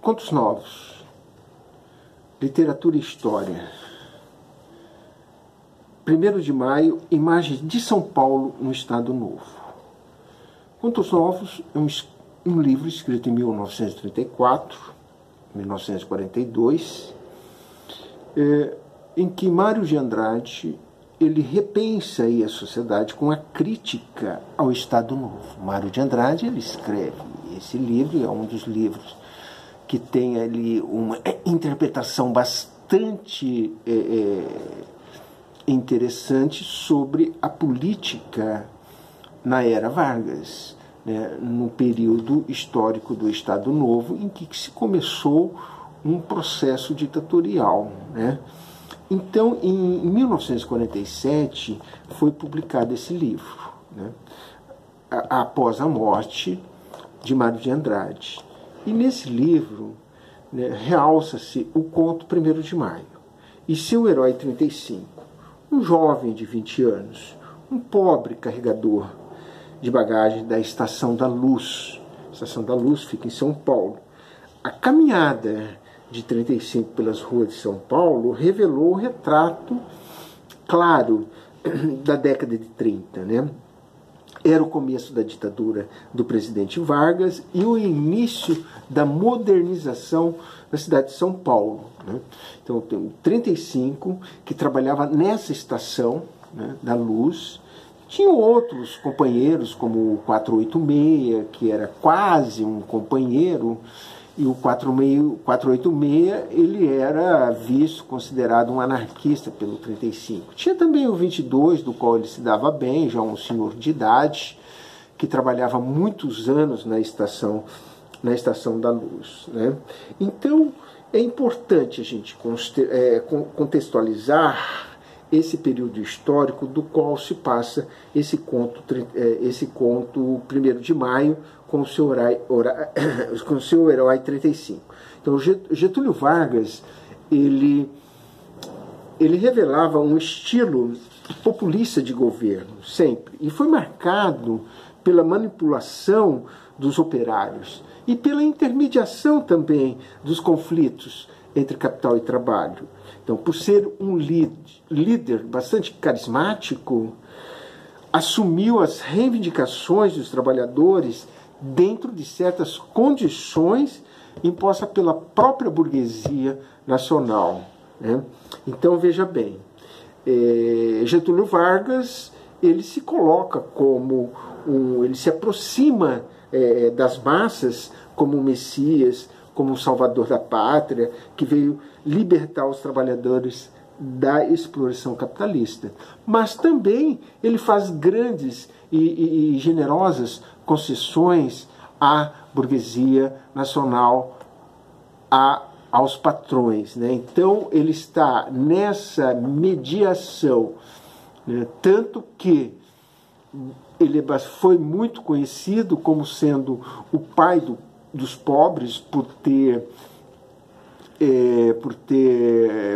Contos novos, literatura e história. 1º de maio, imagens de São Paulo no Estado Novo. Contos novos é um livro escrito em 1934, 1942, em que Mário de Andrade ele repensa aí a sociedade com a crítica ao Estado Novo. Mário de Andrade ele escreve esse livro, é um dos livros que tem ali uma interpretação bastante interessante sobre a política na era Vargas, né, no período histórico do Estado Novo, em que se começou um processo ditatorial, né? Então, em 1947, foi publicado esse livro, né, após a morte de Mário de Andrade. E nesse livro, né, realça-se o conto 1º de maio e seu herói 35, um jovem de 20 anos, um pobre carregador de bagagem da Estação da Luz. A Estação da Luz fica em São Paulo. A caminhada de 35 pelas ruas de São Paulo revelou o retrato claro da década de 30, né? Era o começo da ditadura do presidente Vargas e o início da modernização da cidade de São Paulo, né? Então, tem o 35, que trabalhava nessa estação, né, da Luz. Tinham outros companheiros, como o 486, que era quase um companheiro, e o 486 ele era visto, considerado um anarquista pelo 35. Tinha também o 22, do qual ele se dava bem, já um senhor de idade, que trabalhava muitos anos na estação da Luz, né? Então, é importante a gente contextualizar esse período histórico do qual se passa esse conto 1º de maio, com o seu herói 35. Então, Getúlio Vargas ele revelava um estilo populista de governo, sempre, e foi marcado pela manipulação dos operários e pela intermediação também dos conflitos entre capital e trabalho. Então, por ser um líder bastante carismático, assumiu as reivindicações dos trabalhadores dentro de certas condições impostas pela própria burguesia nacional, né? Então, veja bem, Getúlio Vargas ele se coloca como ele se aproxima das massas como um Messias, como um salvador da pátria, que veio libertar os trabalhadores da exploração capitalista. Mas também ele faz grandes e generosas concessões à burguesia nacional, aos patrões, né? Então ele está nessa mediação, né? Tanto que ele foi muito conhecido como sendo o pai dos pobres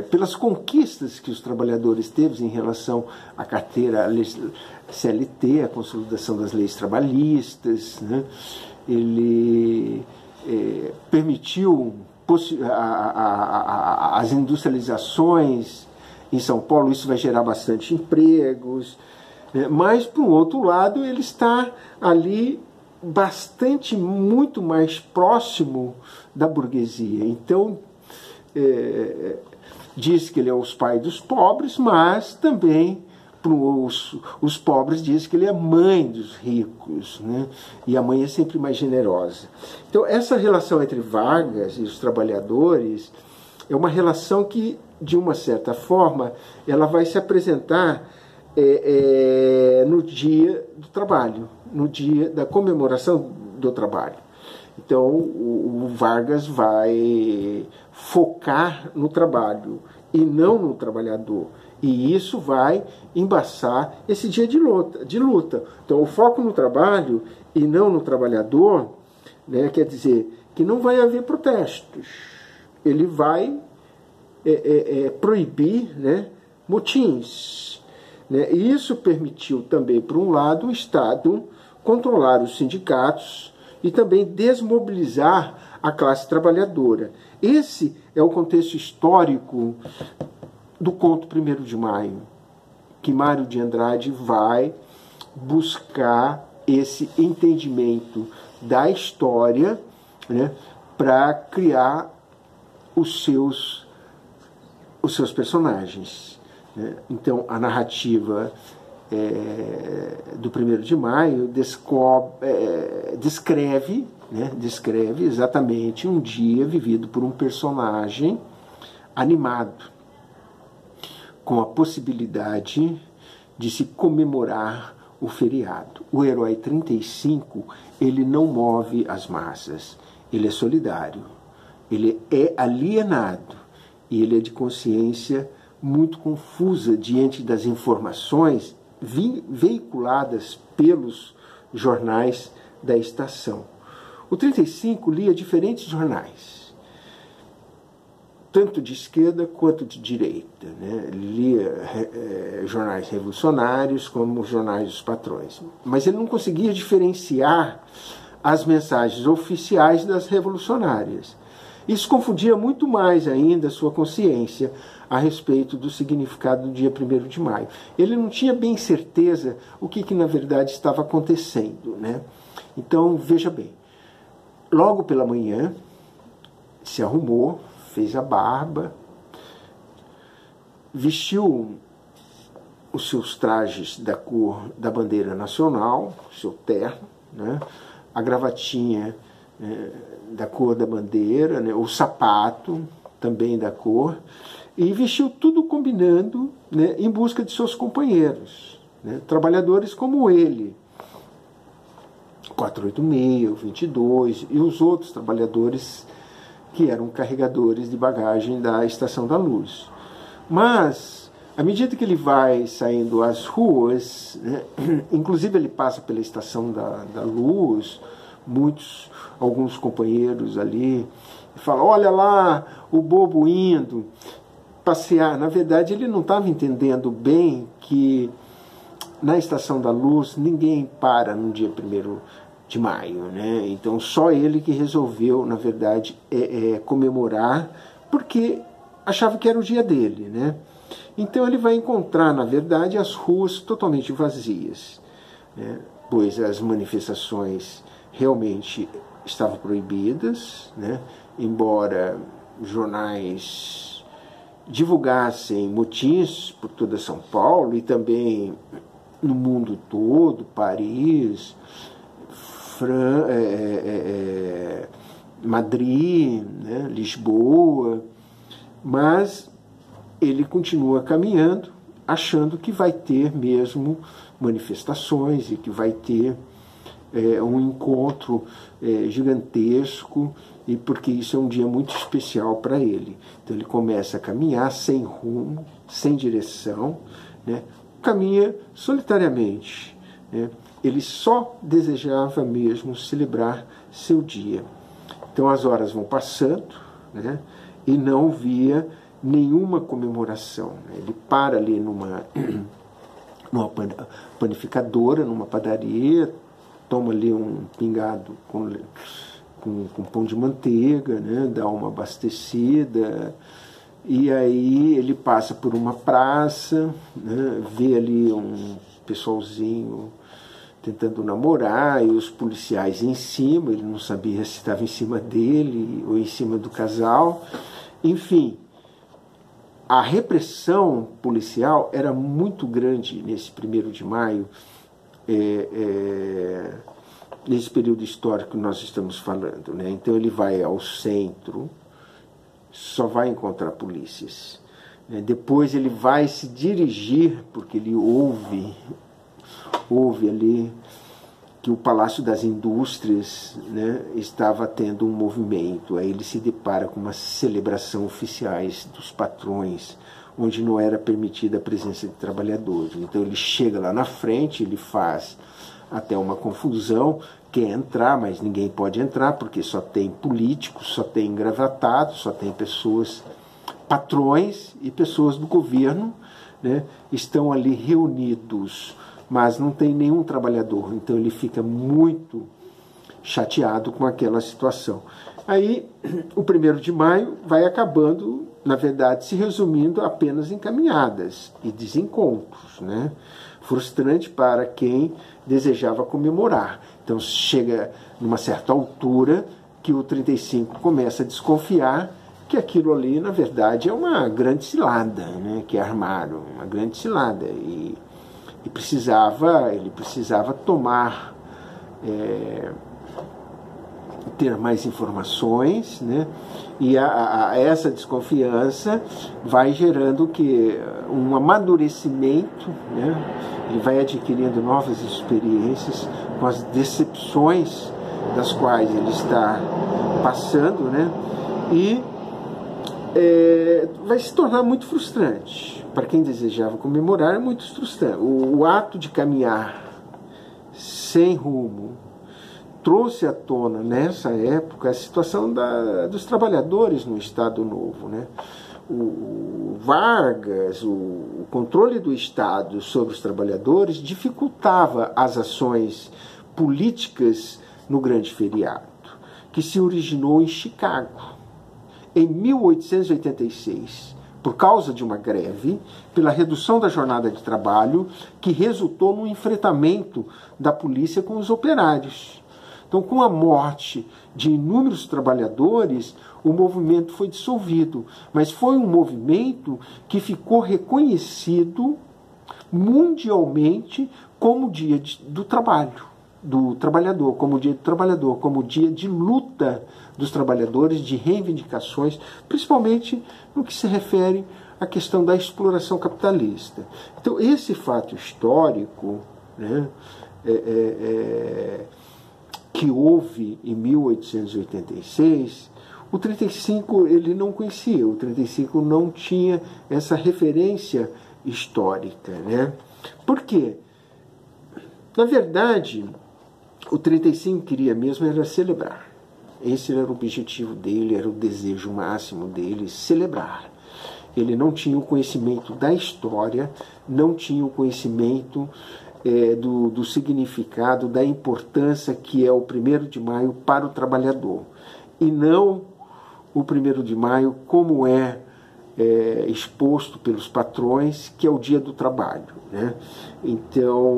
pelas conquistas que os trabalhadores teve em relação à carteira CLT, a consolidação das leis trabalhistas, né? Ele permitiu as industrializações em São Paulo, isso vai gerar bastante empregos, mas, por um outro lado, ele está ali muito mais próximo da burguesia. Então, diz que ele é os pais dos pobres, mas também os pobres diz que ele é mãe dos ricos, né? E a mãe é sempre mais generosa. Então, essa relação entre Vargas e os trabalhadores é uma relação que, de uma certa forma, ela vai se apresentar no dia do trabalho, no dia da comemoração do trabalho. Então, o Vargas vai focar no trabalho e não no trabalhador. E isso vai embaçar esse dia de luta. Então, o foco no trabalho e não no trabalhador, né, quer dizer que não vai haver protestos. Ele vai proibir, né, motins, né? E isso permitiu também, por um lado, o Estado controlar os sindicatos e também desmobilizar a classe trabalhadora. Esse é o contexto histórico do conto 1º de Maio, que Mário de Andrade vai buscar esse entendimento da história, né, para criar os seus personagens. Né? Então, a narrativa do 1º de Maio descreve exatamente um dia vivido por um personagem animado, com a possibilidade de se comemorar o feriado. O herói 35, ele não move as massas, ele é solidário, ele é alienado e ele é de consciência muito confusa diante das informações veiculadas pelos jornais da estação. O 35 lia diferentes jornais, tanto de esquerda quanto de direita, né? Ele lia jornais revolucionários como jornais dos patrões. Mas ele não conseguia diferenciar as mensagens oficiais das revolucionárias. Isso confundia muito mais ainda a sua consciência a respeito do significado do dia 1º de Maio. Ele não tinha bem certeza o que na verdade estava acontecendo, né? Então, veja bem, logo pela manhã, se arrumou, fez a barba, vestiu os seus trajes da cor da bandeira nacional, seu terno, né? A gravatinha da cor da bandeira, né? O sapato também da cor, e vestiu tudo combinando, né? Em busca de seus companheiros, né? Trabalhadores como ele, 486, 22 e os outros trabalhadores que eram carregadores de bagagem da Estação da Luz. Mas, à medida que ele vai saindo às ruas, né, inclusive ele passa pela Estação da Luz, alguns companheiros ali falam: olha lá, o bobo indo passear. Na verdade, ele não estava entendendo bem que na Estação da Luz ninguém para no dia 1º de Maio, né? Então só ele que resolveu, na verdade, comemorar, porque achava que era o dia dele, né? Então ele vai encontrar, na verdade, as ruas totalmente vazias, né? Pois as manifestações realmente estavam proibidas, né? Embora jornais divulgassem motins por toda São Paulo e também no mundo todo, Paris, Madrid, né, Lisboa, mas ele continua caminhando, achando que vai ter mesmo manifestações e que vai ter um encontro gigantesco, e porque isso é um dia muito especial para ele. Então ele começa a caminhar sem rumo, sem direção, né, caminha solitariamente, né? Ele só desejava mesmo celebrar seu dia. Então as horas vão passando, né? E não via nenhuma comemoração. Ele para ali numa panificadora, numa padaria, toma ali um pingado com pão de manteiga, né? Dá uma abastecida, e aí ele passa por uma praça, né? Vê ali um pessoalzinho tentando namorar, e os policiais em cima, ele não sabia se estava em cima dele ou em cima do casal. Enfim, a repressão policial era muito grande nesse 1º de Maio, nesse período histórico que nós estamos falando, né? Então ele vai ao centro, só vai encontrar polícias. Depois ele vai se dirigir, porque ele ouve ali que o Palácio das Indústrias, né, estava tendo um movimento. Aí ele se depara com uma celebração oficiais dos patrões, onde não era permitida a presença de trabalhadores. Então ele chega lá na frente, ele faz até uma confusão, quer entrar, mas ninguém pode entrar, porque só tem políticos, só tem engravatados, só tem pessoas, patrões e pessoas do governo, né, estão ali reunidos, mas não tem nenhum trabalhador. Então ele fica muito chateado com aquela situação. Aí, o 1º de maio vai acabando, na verdade, se resumindo apenas em caminhadas e desencontros, né? Frustrante para quem desejava comemorar. Então, chega numa certa altura que o 35 começa a desconfiar que aquilo ali, na verdade, é uma grande cilada, né? Que armaram, uma grande cilada. E ele precisava tomar... ter mais informações, né? E essa desconfiança vai gerando um amadurecimento, né? Ele vai adquirindo novas experiências com as decepções das quais ele está passando, né? E vai se tornar muito frustrante. Para quem desejava comemorar, é muito frustrante. O ato de caminhar sem rumo trouxe à tona, nessa época, a situação dos trabalhadores no Estado Novo, né? O Vargas, o controle do Estado sobre os trabalhadores dificultava as ações políticas no grande feriado, que se originou em Chicago, em 1886, por causa de uma greve, pela redução da jornada de trabalho, que resultou no enfrentamento da polícia com os operários. Então, com a morte de inúmeros trabalhadores, o movimento foi dissolvido, mas foi um movimento que ficou reconhecido mundialmente como Dia do Trabalho, do trabalhador, como Dia do Trabalhador, como dia de luta dos trabalhadores, de reivindicações, principalmente no que se refere à questão da exploração capitalista. Então, esse fato histórico, né, que houve em 1886, o 35 ele não conhecia, o 35 não tinha essa referência histórica, né? Por quê? Na verdade, o 35 queria mesmo era celebrar. Esse era o objetivo dele, era o desejo máximo dele, celebrar. Ele não tinha o conhecimento da história, não tinha o conhecimento do significado, da importância que é o 1º de maio para o trabalhador. E não o 1º de maio como exposto pelos patrões, que é o dia do trabalho, né? Então,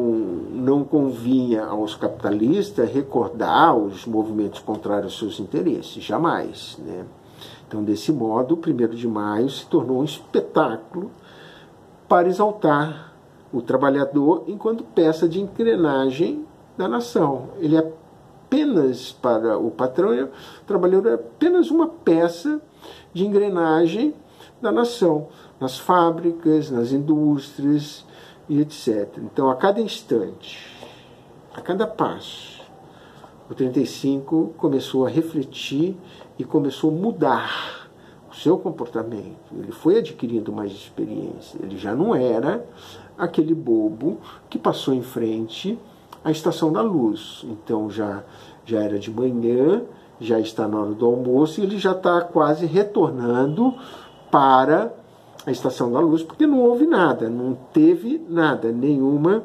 não convinha aos capitalistas recordar os movimentos contrários aos seus interesses, jamais, né? Então, desse modo, o 1º de maio se tornou um espetáculo para exaltar o trabalhador enquanto peça de engrenagem da nação. Ele é apenas, para o patrão, o trabalhador é apenas uma peça de engrenagem da nação, nas fábricas, nas indústrias e etc. Então, a cada instante, a cada passo, o 35 começou a refletir e começou a mudar o seu comportamento. Ele foi adquirindo mais experiência. Ele já não era aquele bobo que passou em frente à Estação da Luz. Então, já era de manhã, já está na hora do almoço e ele já está quase retornando para a Estação da Luz, porque não houve nada, não teve nada, nenhuma.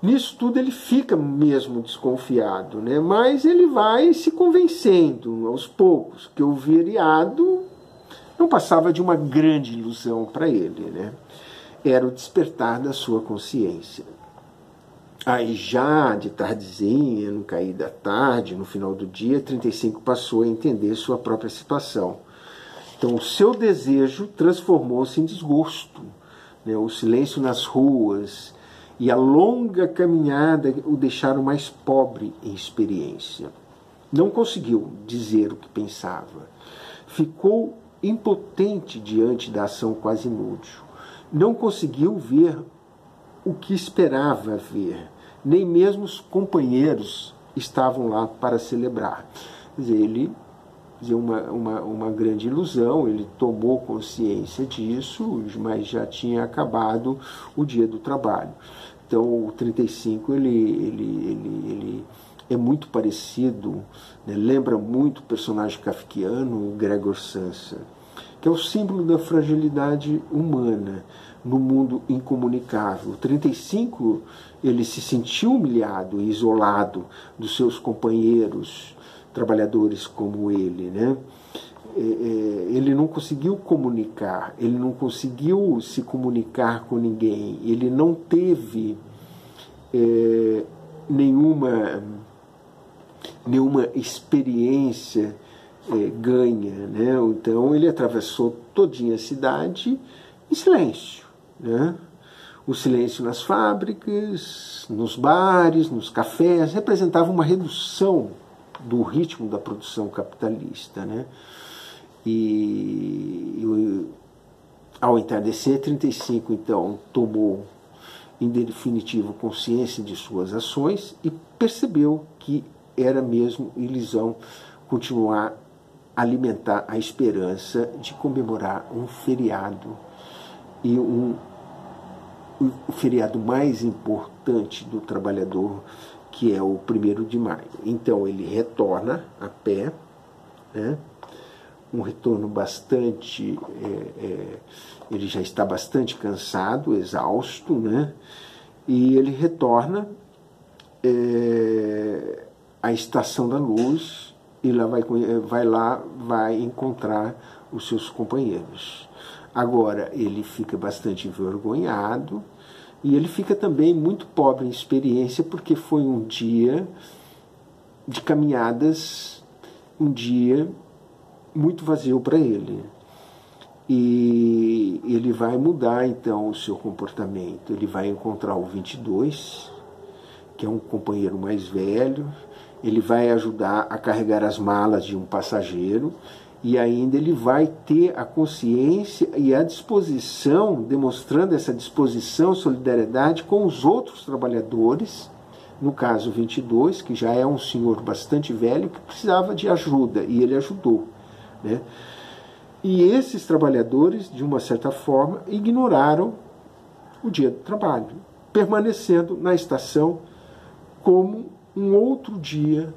Nisso tudo ele fica mesmo desconfiado, né? Mas ele vai se convencendo aos poucos que o feriado não passava de uma grande ilusão para ele, né? Era o despertar da sua consciência. Aí já de tardezinha, no cair da tarde, no final do dia, 35 passou a entender sua própria situação. Então o seu desejo transformou-se em desgosto, né? O silêncio nas ruas e a longa caminhada o deixaram mais pobre em experiência. Não conseguiu dizer o que pensava. Ficou impotente diante da ação quase inútil. Não conseguiu ver o que esperava ver. Nem mesmo os companheiros estavam lá para celebrar. Quer dizer, uma grande ilusão, ele tomou consciência disso, mas já tinha acabado o dia do trabalho. Então, o 35 ele é muito parecido, né? Lembra muito o personagem kafkiano, o Gregor Samsa. que é o símbolo da fragilidade humana no mundo incomunicável. 35, ele se sentiu humilhado e isolado dos seus companheiros trabalhadores como ele, né? Ele não conseguiu comunicar, ele não conseguiu se comunicar com ninguém, ele não teve nenhuma experiência ganha, né? Então ele atravessou todinha a cidade em silêncio, né? O silêncio nas fábricas, nos bares, nos cafés, representava uma redução do ritmo da produção capitalista, né? E ao entardecer, 35 então tomou em definitivo consciência de suas ações e percebeu que era mesmo ilusão continuar a alimentar a esperança de comemorar um feriado, e o feriado mais importante do trabalhador, que é o 1º de maio. Então ele retorna a pé, né? Um retorno bastante... ele já está bastante cansado, exausto, né? E ele retorna à Estação da Luz e lá vai encontrar os seus companheiros. Agora, ele fica bastante envergonhado e ele fica também muito pobre em experiência, porque foi um dia de caminhadas, um dia muito vazio para ele. E ele vai mudar então o seu comportamento. Ele vai encontrar o 22, que é um companheiro mais velho. Ele vai ajudar a carregar as malas de um passageiro, e ainda ele vai ter a consciência e a disposição, demonstrando essa disposição, solidariedade com os outros trabalhadores, no caso 22, que já é um senhor bastante velho, que precisava de ajuda, e ele ajudou, né? E esses trabalhadores, de uma certa forma, ignoraram o dia do trabalho, permanecendo na estação como um outro dia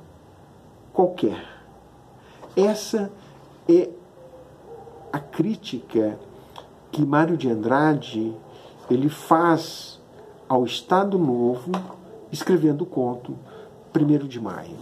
qualquer. Essa é a crítica que Mário de Andrade ele faz ao Estado Novo, escrevendo o conto 1º de Maio.